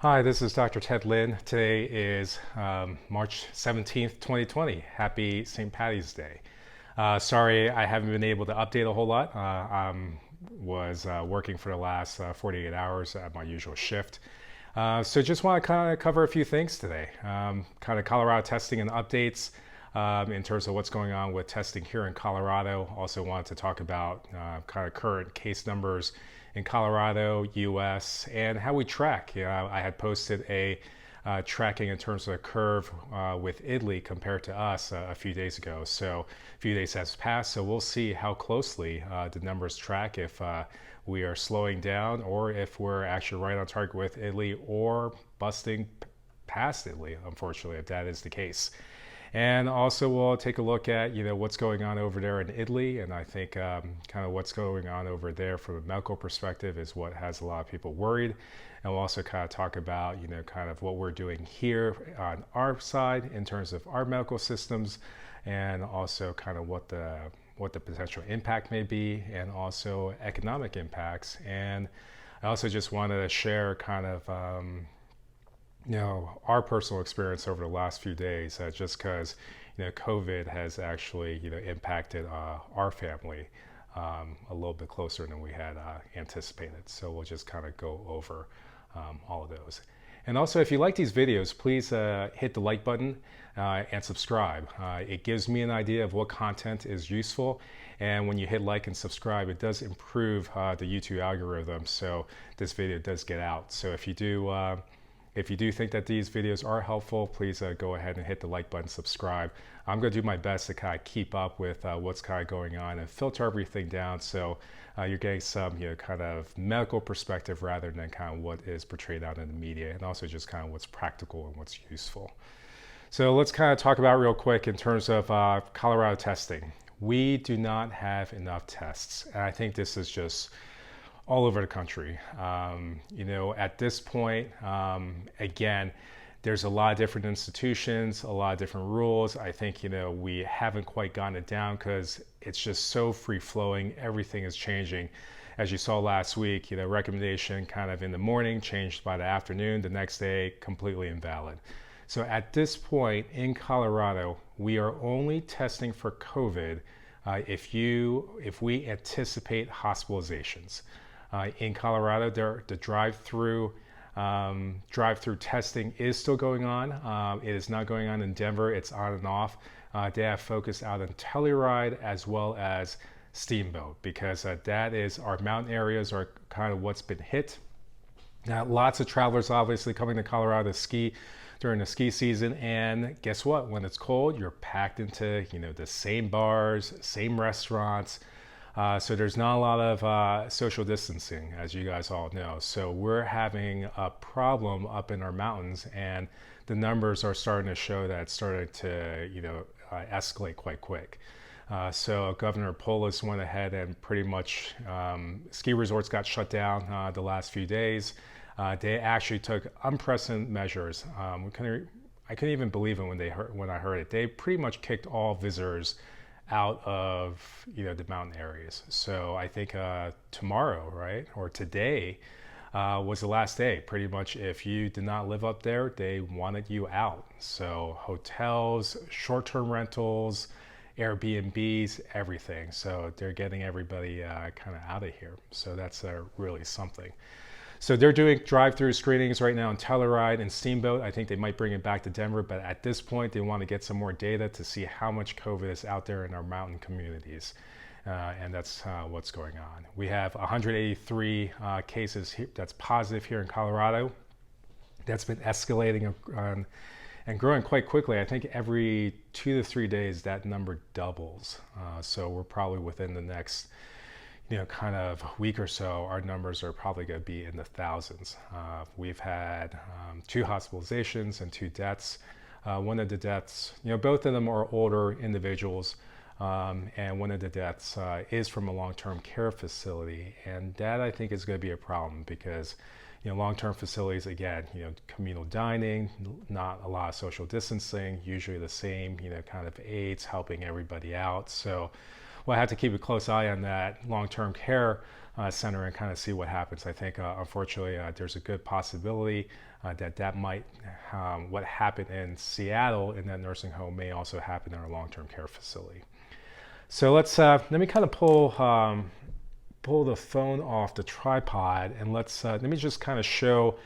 Hi, this is Dr. Ted Lin. Today is March 17th, 2020. Happy St. Patty's Day. Sorry, I haven't been able to update a whole lot. I was working for the last 48 hours at my usual shift. So just want to kind of cover a few things today. Kind of Colorado testing and updates in terms of what's going on with testing here in Colorado. Also wanted to talk about kind of current case numbers in Colorado, US, and how we track. I had posted a tracking in terms of a curve with Italy compared to us a few days ago. So a few days has passed, so we'll see how closely the numbers track, if we are slowing down or if we're actually right on target with Italy or busting past Italy, unfortunately, if that is the case. And also we'll take a look at what's going on over there in Italy, and I think kind of what's going on over there from a medical perspective is what has a lot of people worried. And we'll also kind of talk about kind of what we're doing here on our side in terms of our medical systems, and also kind of what the potential impact may be, and also economic impacts. And I also just wanted to share kind of our personal experience over the last few days, just because COVID has actually impacted our family a little bit closer than we had anticipated. So we'll just kind of go over all of those. And also, if you like these videos, please hit the like button and subscribe. It gives me an idea of what content is useful, and when you hit like and subscribe, it does improve the YouTube algorithm, so this video does get out. So if you do think that these videos are helpful, please go ahead and hit the like button, subscribe. I'm going to do my best to kind of keep up with what's kind of going on and filter everything down, so you're getting some kind of medical perspective rather than kind of what is portrayed out in the media, and also just kind of what's practical and what's useful. So let's kind of talk about real quick in terms of Colorado testing. We do not have enough tests, and I think this is just all over the country. At this point, again, there's a lot of different institutions, a lot of different rules. I think, we haven't quite gotten it down because it's just so free-flowing. Everything is changing. As you saw last week, recommendation kind of in the morning changed by the afternoon, the next day completely invalid. So at this point in Colorado, we are only testing for COVID if we anticipate hospitalizations. In Colorado, the drive-through testing is still going on. It is not going on in Denver. It's on and off. They have focused out on Telluride as well as Steamboat, because that is our mountain areas are kind of what's been hit. Now, lots of travelers obviously coming to Colorado to ski during the ski season, and guess what? When it's cold, you're packed into the same bars, same restaurants. So there's not a lot of social distancing, as you guys all know. So we're having a problem up in our mountains, and the numbers are starting to show that it's starting to escalate quite quick. So Governor Polis went ahead and pretty much ski resorts got shut down the last few days. They actually took unprecedented measures. I couldn't even believe it when I heard it. They pretty much kicked all visitors out of the mountain areas. So I think tomorrow, right, or today was the last day. Pretty much, if you did not live up there, they wanted you out. So hotels, short-term rentals, Airbnbs, everything. So they're getting everybody kind of out of here. So that's really something. So they're doing drive-through screenings right now in Telluride and Steamboat. I think they might bring it back to Denver, but at this point, they want to get some more data to see how much COVID is out there in our mountain communities. And that's what's going on. We have 183 cases that's positive here in Colorado. That's been escalating and growing quite quickly. I think every 2 to 3 days, that number doubles. So we're probably within the next kind of week or so, our numbers are probably going to be in the thousands. We've had 2 hospitalizations and 2 deaths. One of the deaths, both of them are older individuals, and one of the deaths is from a long-term care facility, and that I think is going to be a problem because long-term facilities, again, communal dining, not a lot of social distancing, usually the same kind of aides helping everybody out. So we'll have to keep a close eye on that long-term care center and kind of see what happens. I think, unfortunately, there's a good possibility that might, what happened in Seattle in that nursing home may also happen in our long-term care facility. So let me kind of pull the phone off the tripod, and let me just kind of show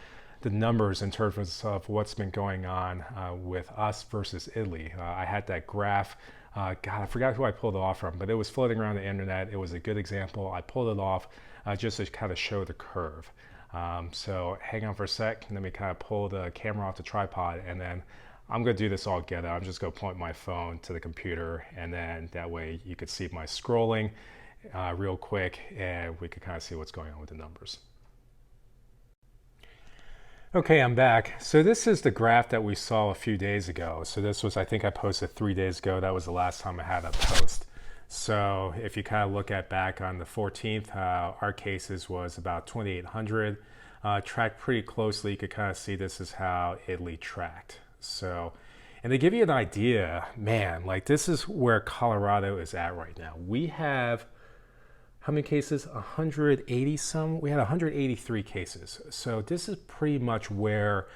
the numbers in terms of what's been going on with us versus Italy. I had that graph. God, I forgot who I pulled it off from, but it was floating around the internet. It was a good example. I pulled it off just to kind of show the curve. So hang on for a sec. Let me kind of pull the camera off the tripod, and then I'm going to do this all together. I'm just going to point my phone to the computer, and then that way you could see my scrolling real quick, and we could kind of see what's going on with the numbers. Okay, I'm back. So this is the graph that we saw a few days ago. So this was, I think I posted 3 days ago. That was the last time I had a post. So if you kind of look at back on the 14th, our cases was about 2,800. Tracked pretty closely. You could kind of see this is how Italy tracked. So, and to give you an idea, man, like this is where Colorado is at right now. We have, how many cases? 180 some? We had 183 cases. So this is pretty much where,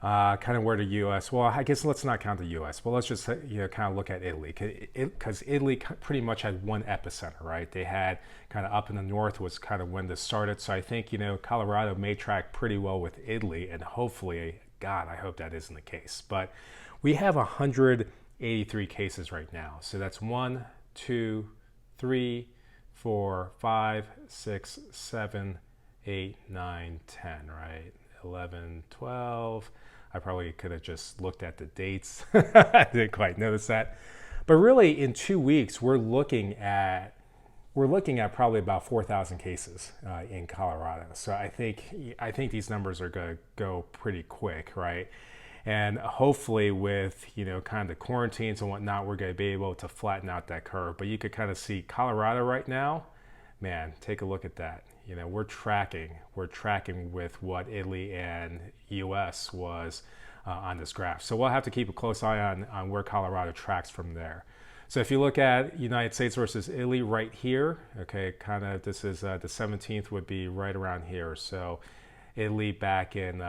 kind of where the U.S., well, I guess let's not count the U.S., but let's just, kind of look at Italy. Because Italy pretty much had one epicenter, right? They had kind of up in the north was kind of when this started. So I think, Colorado may track pretty well with Italy, and hopefully, God, I hope that isn't the case. But we have 183 cases right now. So that's 1, 2, 3, 4, 5, 6, 7, 8, 9, 10, right? 11, 12. I probably could have just looked at the dates. I didn't quite notice that. But really, in 2 weeks, we're looking at probably about 4,000 cases in Colorado. So I think these numbers are going to go pretty quick, right? And hopefully with, kind of the quarantines and whatnot, we're going to be able to flatten out that curve. But you could kind of see Colorado right now, man, take a look at that. We're tracking with what Italy and US was on this graph. So we'll have to keep a close eye on where Colorado tracks from there. So if you look at United States versus Italy right here, okay, kind of this is the 17th would be right around here. So Italy back in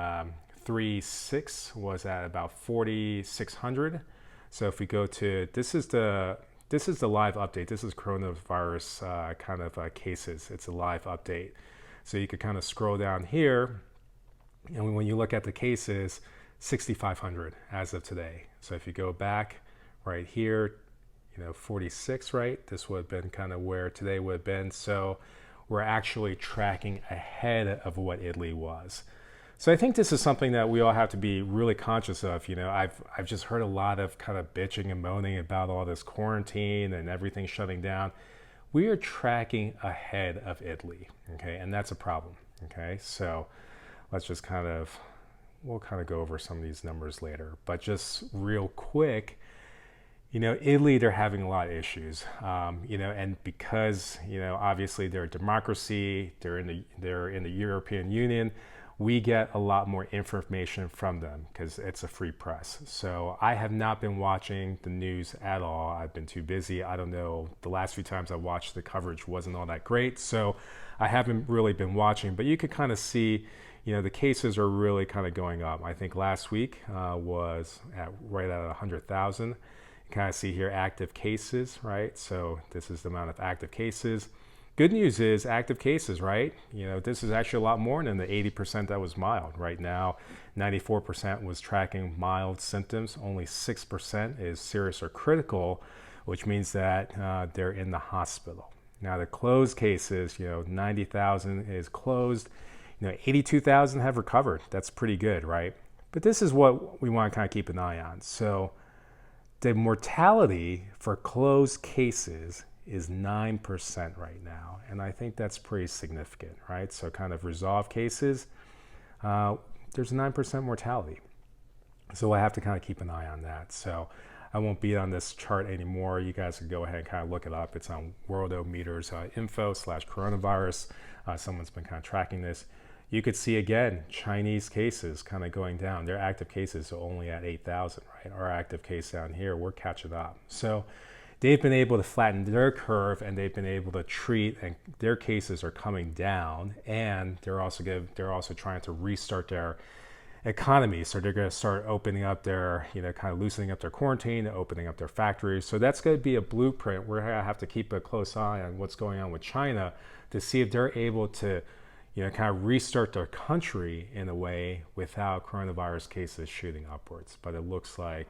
3/6 was at about 4,600. So if we go to, this is the live update. This is coronavirus kind of cases. It's a live update. So you could kind of scroll down here, and when you look at the cases, 6,500 as of today. So if you go back right here, 46, right? This would have been kind of where today would have been. So we're actually tracking ahead of what Italy was. So I think this is something that we all have to be really conscious of. I've just heard a lot of kind of bitching and moaning about all this quarantine and everything shutting down. We are tracking ahead of Italy, okay? And that's a problem, okay? So let's just we'll kind of go over some of these numbers later. But just real quick, Italy, they're having a lot of issues, and because, obviously they're a democracy, they're in the European Union, we get a lot more information from them because it's a free press. So I have not been watching the news at all. I've been too busy. I don't know. The last few times I watched, the coverage wasn't all that great. So I haven't really been watching, but you could kind of see, the cases are really kind of going up. I think last week was right at 100,000. You kind of see here active cases, right? So this is the amount of active cases. Good news is active cases, right? This is actually a lot more than the 80% that was mild. Right now, 94% was tracking mild symptoms. Only 6% is serious or critical, which means that they're in the hospital. Now, the closed cases, 90,000 is closed. 82,000 have recovered. That's pretty good, right? But this is what we want to kind of keep an eye on. So the mortality for closed cases is 9% right now. And I think that's pretty significant, right? So kind of resolved cases, there's 9% mortality. So I have to kind of keep an eye on that. So I won't be on this chart anymore. You guys can go ahead and kind of look it up. It's on Worldometers info/coronavirus. Someone's been kind of tracking this. You could see again, Chinese cases kind of going down. Their active cases are only at 8,000, right? Our active case down here, we're catching up. So they've been able to flatten their curve and they've been able to treat, and their cases are coming down, and they're also trying to restart their economy. So they're going to start opening up their, kind of loosening up their quarantine, opening up their factories. So that's going to be a blueprint. We're going to have to keep a close eye on what's going on with China to see if they're able to, kind of restart their country in a way without coronavirus cases shooting upwards. But it looks like,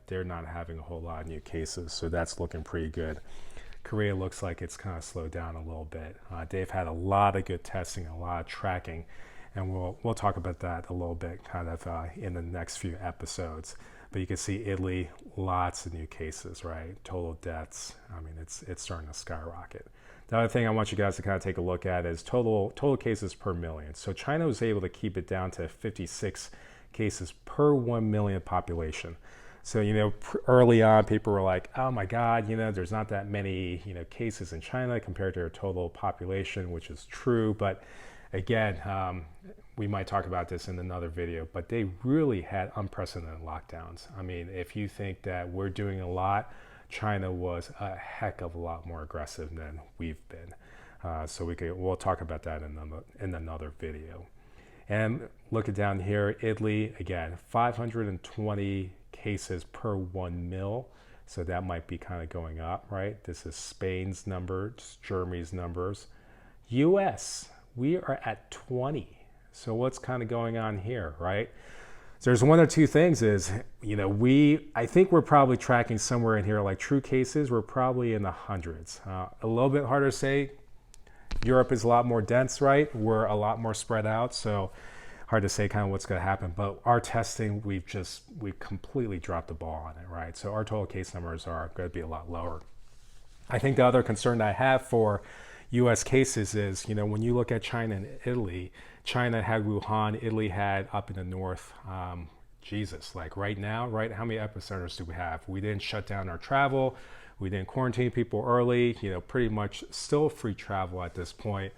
they're not having a whole lot of new cases. So that's looking pretty good. Korea looks like it's kind of slowed down a little bit. They've had a lot of good testing, a lot of tracking. And we'll talk about that a little bit kind of in the next few episodes. But you can see Italy, lots of new cases, right? Total deaths. I mean, it's starting to skyrocket. The other thing I want you guys to kind of take a look at is total cases per million. So China was able to keep it down to 56 cases per 1 million population. So, early on, people were like, oh my God, there's not that many, cases in China compared to their total population, which is true. But again, we might talk about this in another video, but they really had unprecedented lockdowns. I mean, if you think that we're doing a lot, China was a heck of a lot more aggressive than we've been. So we'll talk about that in another video. And looking down here, Italy, again, 520 cases per 1 mil. So that might be kind of going up, right? This is Spain's numbers, Germany's numbers. US, we are at 20. So what's kind of going on here, right? So there's one or two things is, I think we're probably tracking somewhere in here, like true cases, we're probably in the hundreds. A little bit harder to say. Europe is a lot more dense, right? We're a lot more spread out. So hard to say kind of what's going to happen. But our testing, we've completely dropped the ball on it, right? So our total case numbers are going to be a lot lower. I think the other concern that I have for U.S. cases is, when you look at China and Italy, China had Wuhan, Italy had up in the north, like right now, right? How many epicenters do we have? We didn't shut down our travel. We didn't quarantine people early, pretty much still free travel at this point,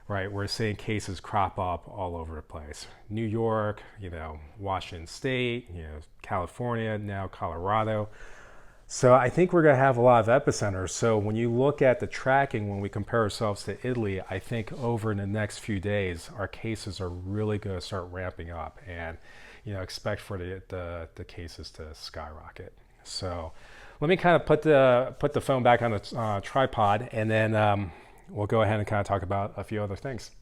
right? We're seeing cases crop up all over the place. New York, Washington State, California, now Colorado. So I think we're going to have a lot of epicenters. So when you look at the tracking, when we compare ourselves to Italy, I think over in the next few days, our cases are really going to start ramping up, and expect for the cases to skyrocket. So let me kind of put the phone back on the tripod, and then we'll go ahead and kind of talk about a few other things.